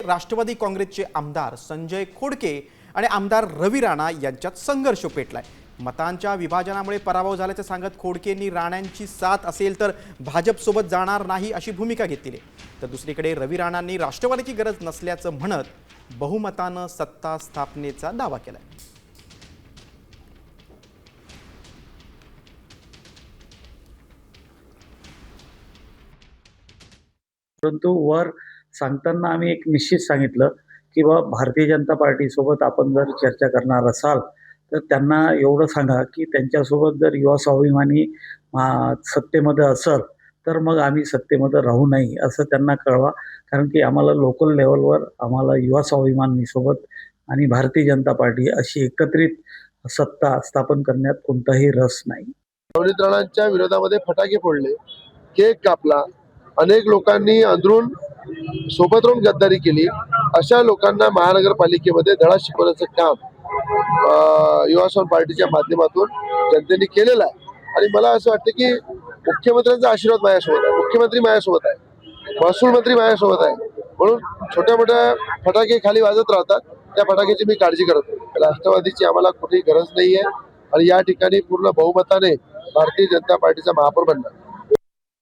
राष्ट्रवादी काँग्रेसचे आमदार संजय खोडके आणि आमदार रवी राणा यांच्यात संघर्ष पेटलाय। मतांच्या विभाजनामुळे पराभव झाल्याचे सांगत खोडकेंनी राणांची साथ असेल तर भाजपसोबत जाणार नाही अशी भूमिका घेतली आहे। तर दुसरीकडे रवी राणांनी राष्ट्रवादीची गरज नसल्याचं म्हणत बहुमतानं सत्ता स्थापनेचा दावा केलाय। परंतु वर सांगताना आम्ही एक निश्चित सांगितलं की भारतीय जनता पार्टी सोबत आपण जर चर्चा करणार असाल तर त्यांना एवढं सांगा की त्यांच्यासोबत जर युवा स्वाभिमानी सत्तेमध्ये असेल तर मग आम्ही सत्तेमध्ये राहू नाही असं त्यांना कळवा। कारण की आम्हाला लोकल लेवलवर आम्हाला युवा स्वाभिमानी सोबत आणि भारतीय जनता पार्टी अशी एकत्रित सत्ता स्थापन करण्यात कोणताही रस नाही। नवनीत राणांच्या विरोधामध्ये फटाके फोडले, केक कापला, अनेक लोकांनी अंदरून सोबत राहून गद्दारी केली। अशा लोकांना महानगरपालिकेमध्ये धडा शिकवण्याचं काम युवा स्वाभिमान पार्टीच्या माध्यमातून जनतेने केलेलं आहे। आणि मला असं वाटतं की मुख्यमंत्र्यांचा आशीर्वाद माझ्यासोबत आहे, मुख्यमंत्री माझ्यासोबत आहे, महसूल मंत्री माझ्यासोबत आहे, म्हणून छोट्या मोठ्या फटाके खाली वाजत राहतात, त्या फटाक्याची मी काळजी करत नाही। राष्ट्रवादीची आम्हाला कुठेही गरज नाहीये आणि या ठिकाणी पूर्ण बहुमताने भारतीय जनता पार्टीचा महापौर बनणार।